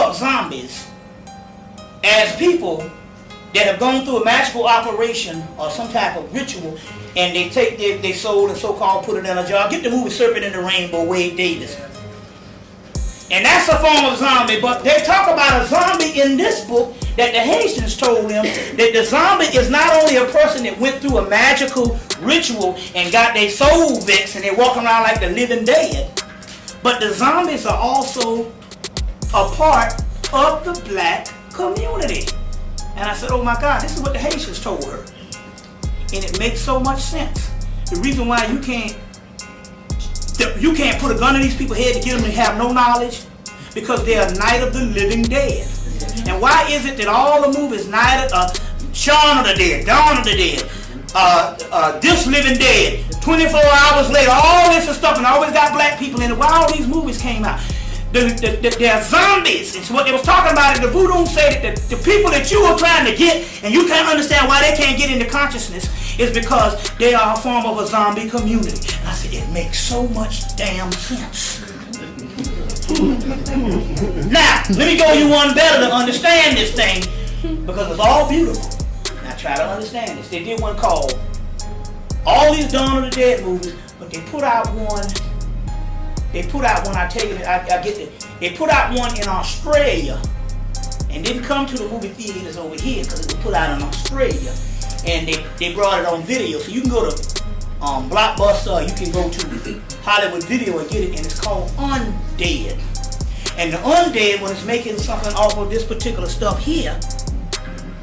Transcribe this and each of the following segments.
up zombies as people that have gone through a magical operation or some type of ritual, and they take their soul and so-called put it in a jar. Get the movie Serpent in the Rainbow, Wade Davis. And that's a form of zombie, but they talk about a zombie in this book that the Haitians told them that the zombie is not only a person that went through a magical ritual and got their soul vexed and they walk around like the living dead, but the zombies are also a part of the black community. And I said, oh my God, this is what the Haitians told her. And it makes so much sense. The reason why you can't put a gun in these people's head to get them to have no knowledge, because they are Night of the Living Dead. And why is it that all the movies, Shaun of the Dead, Dawn of the Dead, This Living Dead, 24 Hours Later, all this stuff, and always got black people in it? Why all these movies came out? They're zombies. It's what they was talking about in the voodoo, say that the people that you were trying to get, and you can't understand why they can't get into consciousness, is because they are a form of a zombie community. And I said, it makes so much damn sense. Now, let me go you one better to understand this thing, because it's all beautiful. Now try to understand this. They did one called all these Dawn of the Dead movies, but they put out one. I tell you, I get it. They put out one in Australia, and didn't come to the movie theaters over here because it was put out in Australia, and they brought it on video. So you can go to Blockbuster, or you can go to Hollywood Video and get it, and it's called Undead. And the Undead one is making something off of this particular stuff here,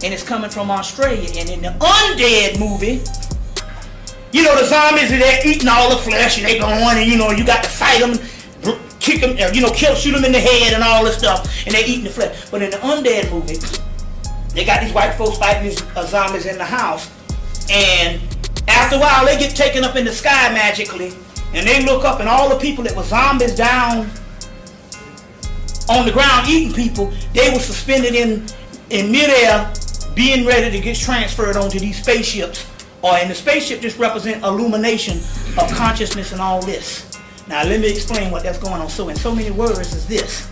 and it's coming from Australia. And in the Undead movie, you know, the zombies, they're eating all the flesh, and they go on, and you know, you got to fight them, kick them, shoot them in the head and all this stuff, and they're eating the flesh. But in the Undead movie, they got these white folks fighting these zombies in the house, and after a while, they get taken up in the sky magically, and they look up, and all the people that were zombies down on the ground eating people, they were suspended in midair, being ready to get transferred onto these spaceships. Or in the spaceship just represent illumination of consciousness and all this. Now let me explain what that's going on. So in so many words is this.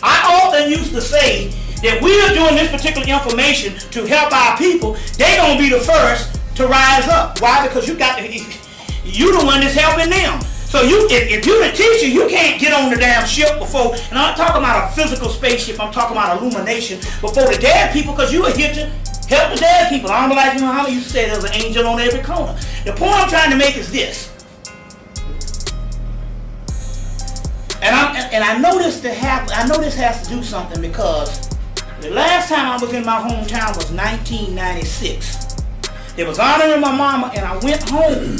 I often used to say that we are doing this particular information to help our people. They're going to be the first to rise up. Why? Because you the one that's helping them. So if you're the teacher, you can't get on the damn ship before, and I'm not talking about a physical spaceship, I'm talking about illumination before the dead people, because you are here to help the dead people. I don't know, like how you say there's an angel on every corner. The point I'm trying to make is this. And I know this has to do something, because the last time I was in my hometown was 1996. They was honoring my mama, and I went home.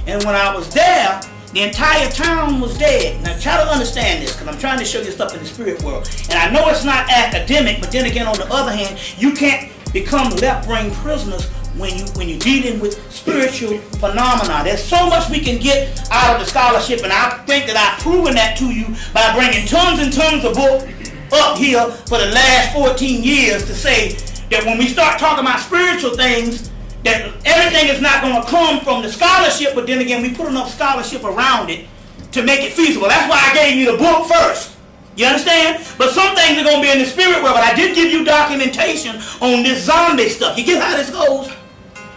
And when I was there, the entire town was dead. Now try to understand this, because I'm trying to show you stuff in the spirit world. And I know it's not academic, but then again, on the other hand, you can't become left-brain prisoners when you're dealing with spiritual phenomena. There's so much we can get out of the scholarship, and I think that I've proven that to you by bringing tons and tons of books up here for the last 14 years to say that when we start talking about spiritual things, that everything is not going to come from the scholarship, but then again, we put enough scholarship around it to make it feasible. That's why I gave you the book first. You understand? But some things are going to be in the spirit world, but I did give you documentation on this zombie stuff. You get how this goes?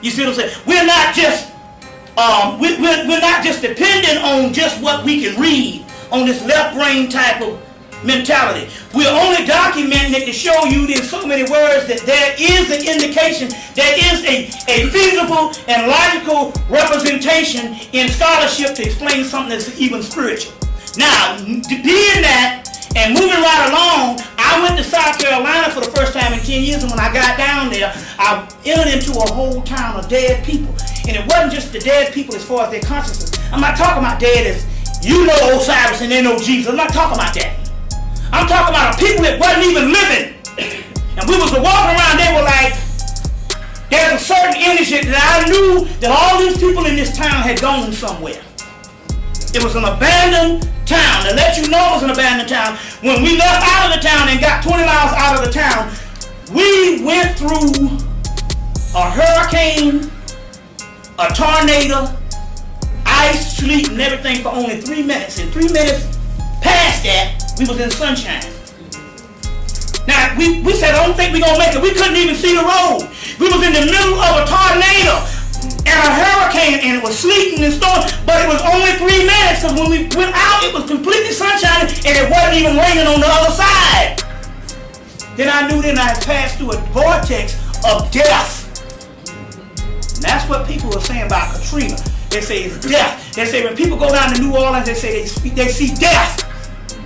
You see what I'm saying? We're not just we're not just dependent on just what we can read on this left brain type of mentality. We're only documenting it to show you in so many words that there is an indication, there is a feasible and logical representation in scholarship to explain something that's even spiritual. Now, being that and moving right along, I went to South Carolina for the first time in 10 years, and when I got down there, I entered into a whole town of dead people. And it wasn't just the dead people as far as their consciousness. I'm not talking about dead as you know Osiris and they know Jesus. I'm not talking about that. I'm talking about people that wasn't even living. And we was walking around, they were like, there's a certain energy that I knew that all these people in this town had gone somewhere. It was an abandoned town. To let you know it was an abandoned town, when we left out of the town and got 20 miles out of the town, we went through a hurricane, a tornado, ice, sleet, and everything for only 3 minutes. In 3 minutes past that, we was in sunshine. Now, we said, I don't think we're going to make it. We couldn't even see the road. We was in the middle of a tornado and a hurricane, and it was sleeting and storming, but it was only 3 minutes, because when we went out, it was completely sunshiny, and it wasn't even raining on the other side. Then I knew then I had passed through a vortex of death. And that's what people were saying about Katrina. They say it's death. They say when people go down to New Orleans, they say they see death.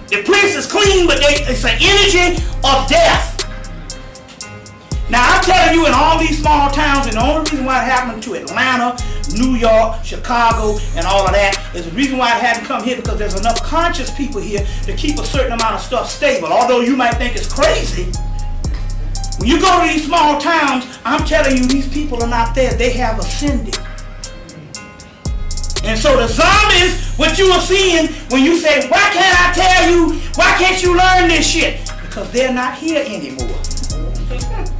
The place is clean, but it's an energy of death. Now I'm telling you, in all these small towns, and the only reason why it happened to Atlanta, New York, Chicago, and all of that is the reason why it hadn't come here, because there's enough conscious people here to keep a certain amount of stuff stable. Although you might think it's crazy, when you go to these small towns, I'm telling you, these people are not there. They have ascended. And so the zombies, what you are seeing when you say, why can't I tell you, why can't you learn this shit? Because they're not here anymore.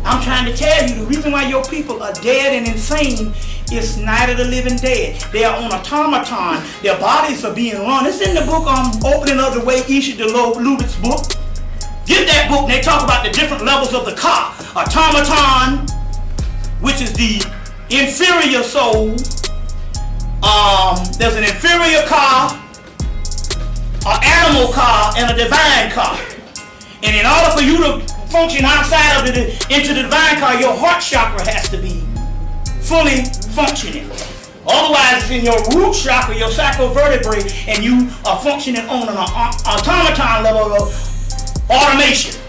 I'm trying to tell you, the reason why your people are dead and insane is Night of the Living Dead. They are on automaton. Their bodies are being run. It's in the book, Opening of the Way, Isha de Lubit's book. Get that book, and they talk about the different levels of the car. Automaton, which is the inferior soul. There's an inferior car, an animal car, and a divine car. And in order for you to function outside of into the divine car, your heart chakra has to be fully functioning. Otherwise, it's in your root chakra, your sacral vertebrae, and you are functioning on an automaton level of automation.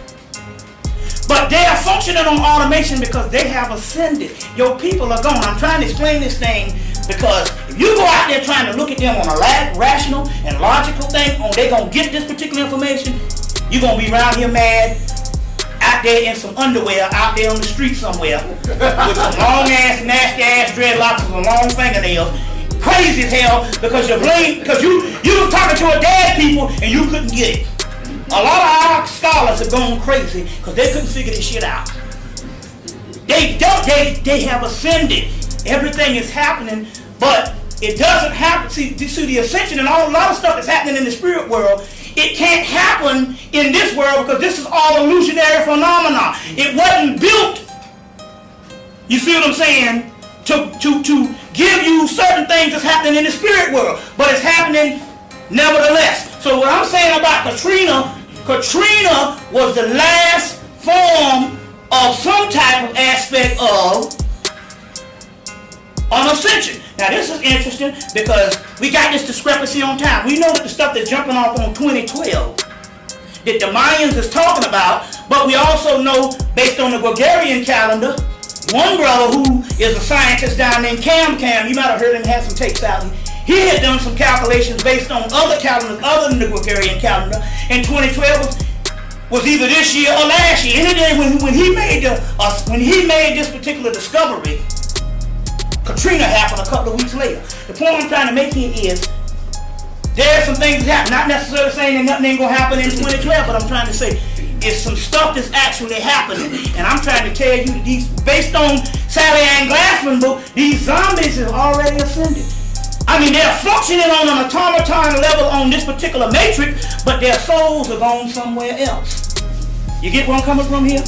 But they are functioning on automation because they have ascended. Your people are gone. I'm trying to explain this thing because if you go out there trying to look at them on a rational and logical thing, they're going to get this particular information, you're going to be around here mad, out there in some underwear, out there on the street somewhere, with some long ass, nasty ass dreadlocks and some long fingernails, crazy as hell, because you was talking to a dead people and you couldn't get it. A lot of our scholars have gone crazy because they couldn't figure this shit out. They have ascended. Everything is happening, but it doesn't happen. See the ascension and a lot of stuff that's happening in the spirit world, it can't happen in this world because this is all illusionary phenomena. It wasn't built, you see what I'm saying, to give you certain things that's happening in the spirit world, but it's happening nevertheless. So what I'm saying about Katrina was the last form of some type of aspect of an ascension. Now this is interesting because we got this discrepancy on time. We know that the stuff that's jumping off on 2012 that the Mayans is talking about, but we also know based on the Gregorian calendar, one brother who is a scientist down there in Cam, you might have heard him have some tapes out. He had done some calculations based on other calendars other than the Gregorian calendar, and 2012 was either this year or last year. Any day when he made this particular discovery, Katrina happened a couple of weeks later. The point I'm trying to make here is there are some things that happen. Not necessarily saying that nothing ain't gonna happen in 2012, but I'm trying to say it's some stuff that's actually happening. And I'm trying to tell you that these, based on Sally Ann Glassman's book, these zombies have already ascended. I mean, they're functioning on an automaton level on this particular matrix, but their souls are gone somewhere else. You get where I'm coming from here?